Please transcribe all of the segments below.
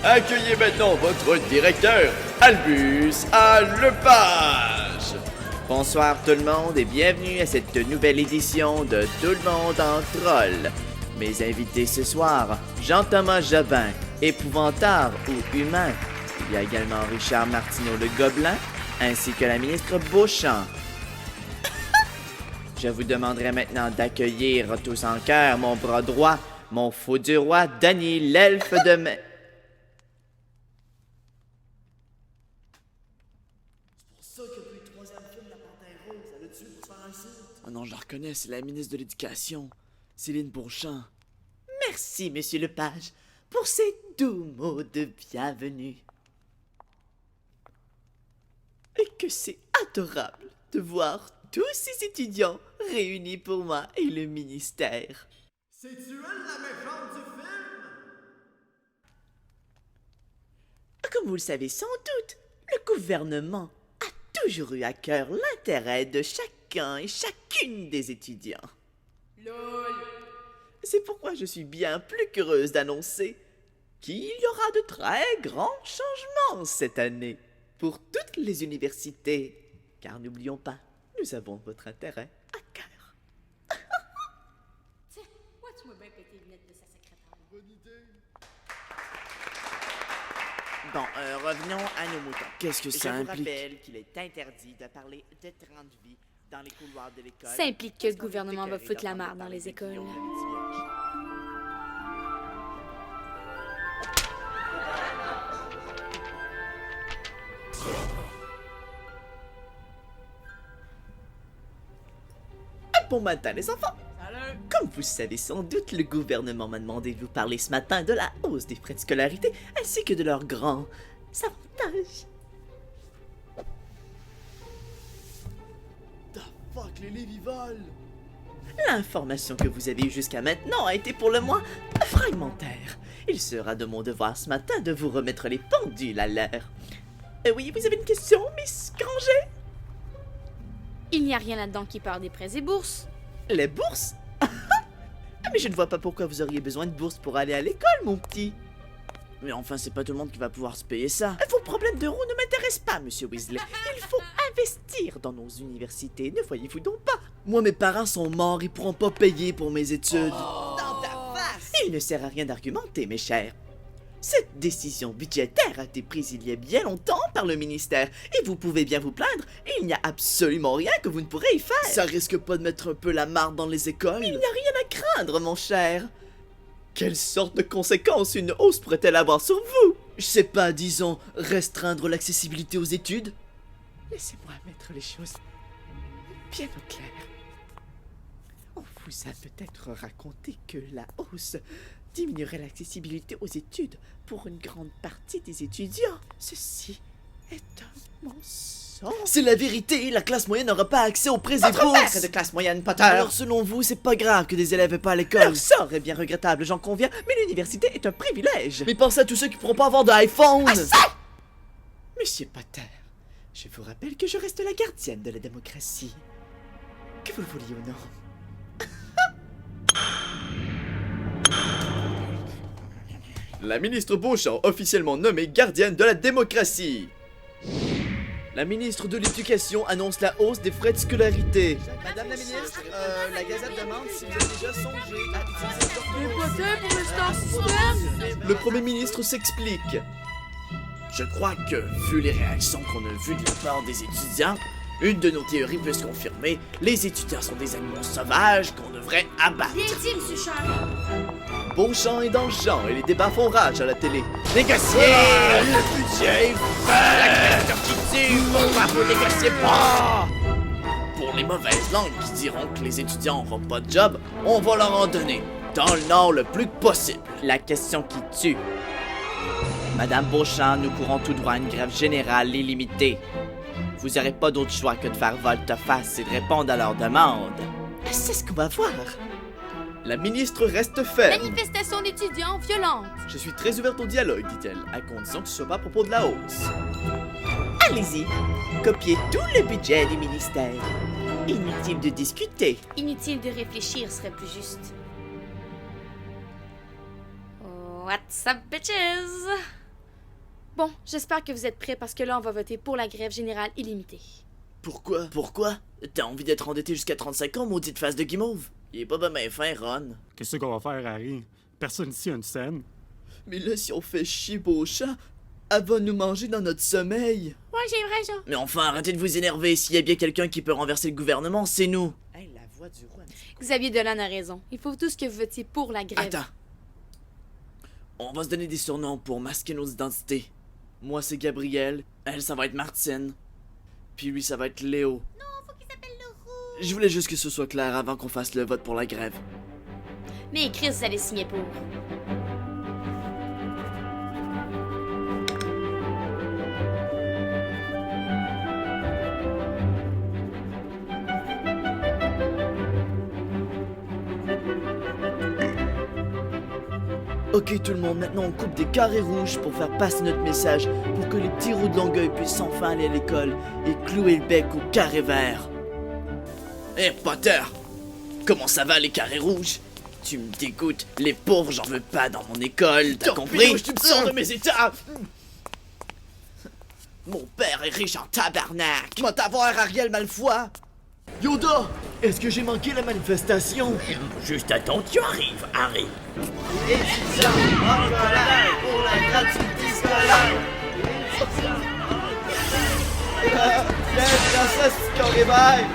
Accueillez maintenant votre directeur, Albus Lepage. Bonsoir tout le monde et bienvenue à cette nouvelle édition de Tout le monde en troll. Mes invités ce soir, Jean-Thomas Jobin, épouvantard ou humain. Il y a également Richard Martineau le Gobelin, ainsi que la ministre Beauchamp. Je vous demanderai maintenant d'accueillir tous en cœur mon bras droit, mon faux du roi, Danny, l'elfe de mai... Oh non, je la reconnais, c'est la ministre de l'Éducation, Céline Beauchamp. Merci, monsieur Lepage, pour ces doux mots de bienvenue. Et que c'est adorable de voir tous ces étudiants réunis pour moi et le ministère. C'est-tu elle la méchante du film? Comme vous le savez sans doute, le gouvernement a toujours eu à cœur l'intérêt de chacun et chacune des étudiants. LOL! C'est pourquoi je suis bien plus qu'heureuse d'annoncer qu'il y aura de très grands changements cette année pour toutes les universités. Car n'oublions pas, nous avons votre intérêt à cœur. Tiens, moi tu m'as bien pété les lunettes de sa secrétaire. Bonne idée! Bon, revenons à nos moutons. Qu'est-ce que Je ça vous implique? rappelle qu'il est interdit de parler de 30 vies dans les couloirs de l'école. Ça implique que le Parce qu'on est gouvernement va écœuré foutre la d'entendre merde dans parler les des écoles. millions de petits vierges. Bon matin les enfants! Salut! Comme vous savez sans doute, le gouvernement m'a demandé de vous parler ce matin de la hausse des frais de scolarité ainsi que de leurs grands avantages. The fuck, les livres ils volent! L'information que vous avez eue jusqu'à maintenant a été pour le moins fragmentaire. Il sera de mon devoir ce matin de vous remettre les pendules à l'heure. Oui, vous avez une question, Miss Granger? Il n'y a rien là-dedans qui parle des prêts et bourses. Les bourses? Ah, mais je ne vois pas pourquoi vous auriez besoin de bourses pour aller à l'école, mon petit. Mais enfin, c'est pas tout le monde qui va pouvoir se payer ça. Vos problèmes d'euros ne m'intéressent pas, monsieur Weasley. Il faut investir dans nos universités, ne voyez-vous donc pas? Moi, mes parents sont morts, ils pourront pas payer pour mes études. Dans ta face! Il ne sert à rien d'argumenter, mes chers. Cette décision budgétaire a été prise il y a bien longtemps par le ministère, et vous pouvez bien vous plaindre, il n'y a absolument rien que vous ne pourrez y faire. Ça risque pas de mettre un peu la marde dans les écoles? Il n'y a rien à craindre, mon cher. Quelle sorte de conséquences une hausse pourrait-elle avoir sur vous? Je sais pas, disons, restreindre l'accessibilité aux études? Laissez-moi mettre les choses bien au clair. On vous a peut-être raconté que la hausse diminuerait l'accessibilité aux études pour une grande partie des étudiants. Ceci est un mensonge. C'est la vérité, la classe moyenne n'aura pas accès aux prêts et Votre père bourses! est de classe moyenne, Potter. Alors selon vous, c'est pas grave que des élèves aient pas à l'école? Leur sort est bien regrettable, j'en conviens, mais l'université est un privilège. Mais pensez à tous ceux qui pourront pas avoir d'iPhone! Monsieur Potter, je vous rappelle que je reste la gardienne de la démocratie. Que vous le vouliez ou non. La ministre Beauchamp, officiellement nommée gardienne de la démocratie. La ministre de l'Éducation annonce la hausse des frais de scolarité. Madame la ministre, la Gazette demande si vous avez déjà songé à utiliser Le potin pour le star system. Le premier ministre s'explique. Je crois que, vu les réactions qu'on a vues de la part des étudiants, une de nos théories peut se confirmer. Les étudiants sont des animaux sauvages qu'on devrait abattre. Bien dit, monsieur Charles. Beauchamp est dans le champ et les débats font rage à la télé. Négocier! Le budget est fait! La créature qui tue! Pourquoi vous négociez pas? Pour les mauvaises langues qui diront que les étudiants n'auront pas de job, on va leur en donner. Dans le Nord le plus possible. la question qui tue. Madame Beauchamp, nous courons tout droit à une grève générale illimitée. Vous n'aurez pas d'autre choix que de faire volte-face et de répondre à leurs demandes. C'est ce qu'on va voir. La ministre reste ferme. Manifestation d'étudiants violente. Je suis très ouverte au dialogue, dit-elle, à condition que ce soit pas à propos de la hausse. Allez-y, copiez tout le budget du ministère. Inutile de discuter. Inutile de réfléchir serait plus juste. What's up, bitches? Bon, j'espère que vous êtes prêts parce que là, on va voter pour la grève générale illimitée. Pourquoi? Pourquoi? T'as envie d'être endetté jusqu'à 35 ans, maudite face de guimauve? Il est pas ben fin, Ron. Qu'est-ce qu'on va faire, Harry? Personne ici a une scène. Mais là, si on fait chier Beauchamp, elle va nous manger dans notre sommeil. Ouais, j'ai raison. Mais enfin, arrêtez de vous énerver. S'il y a bien quelqu'un qui peut renverser le gouvernement, c'est nous. Hey, la voix du roi. Xavier Dolan a raison. Il faut tous que vous votiez pour la grève. Attends. On va se donner des surnoms pour masquer nos identités. Moi, c'est Gabriel. Elle, ça va être Martine. Puis lui, ça va être Léo. Non, faut qu'il s'appelle le rouge. Je voulais juste que ce soit clair avant qu'on fasse le vote pour la grève. Mais Chris, vous allez signer pour. Ok tout le monde, maintenant on coupe des carrés rouges pour faire passer notre message, pour que les petits roues de Longueuil puissent enfin aller à l'école et clouer le bec au carré vert. Hé Potter, comment ça va les carrés rouges? Tu me dégoûtes, les pauvres j'en veux pas dans mon école, t'as compris? Tu me sors de mes états. Mon père est riche en tabarnak. Comment t'avoir, Ariel Malfoy? Yoda, est-ce que j'ai manqué la manifestation? Juste attends, tu arrives, Harry. Étudiants en colère pour la gratuité scolaire. Viens, ça, c'est carré vert.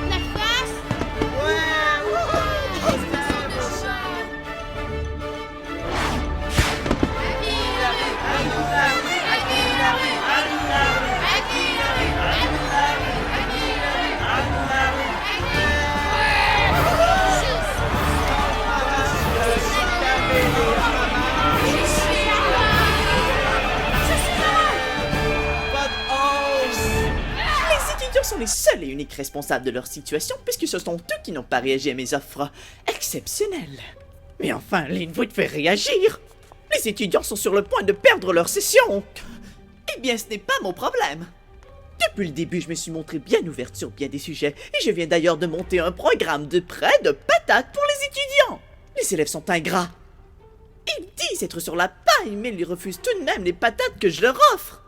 La face. Les étudiants sont les seuls et uniques responsables de leur situation puisque ce sont eux qui n'ont pas réagi à mes offres exceptionnelles. Mais enfin, Lynn, vous devez réagir. Les étudiants sont sur le point de perdre leur session. Eh bien, ce n'est pas mon problème. Depuis le début, je me suis montré bien ouverte sur bien des sujets et je viens d'ailleurs de monter un programme de prêt de patates pour les étudiants. Les élèves sont ingrats. Ils disent être sur la paille, mais ils refusent tout de même les patates que je leur offre.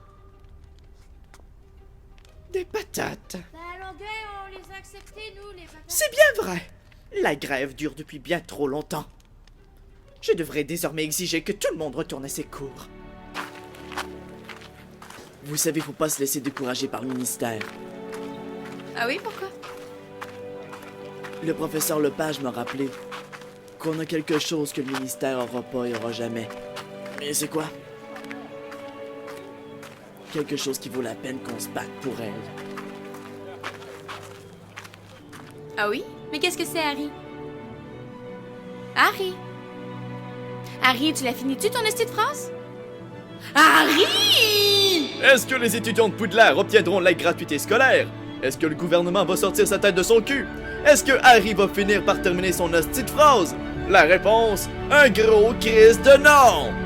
Des patates. Ben, à Longueuil, on les a acceptés, nous, les patates. C'est bien vrai. La grève dure depuis bien trop longtemps. Je devrais désormais exiger que tout le monde retourne à ses cours. Vous savez, faut pas se laisser décourager par le ministère. Ah oui, pourquoi? Le professeur Lepage m'a rappelé qu'on a quelque chose que le ministère aura pas et aura jamais. Mais c'est quoi? Quelque chose qui vaut la peine qu'on se batte pour elle. Ah oui? Mais qu'est-ce que c'est, Harry? Harry? Harry, tu l'as fini-tu ton esti de phrase? Harry! Est-ce que les étudiants de Poudlard obtiendront la gratuité scolaire? Est-ce que le gouvernement va sortir sa tête de son cul? Est-ce que Harry va finir par terminer son hostie de phrase? La réponse, un gros crise de non!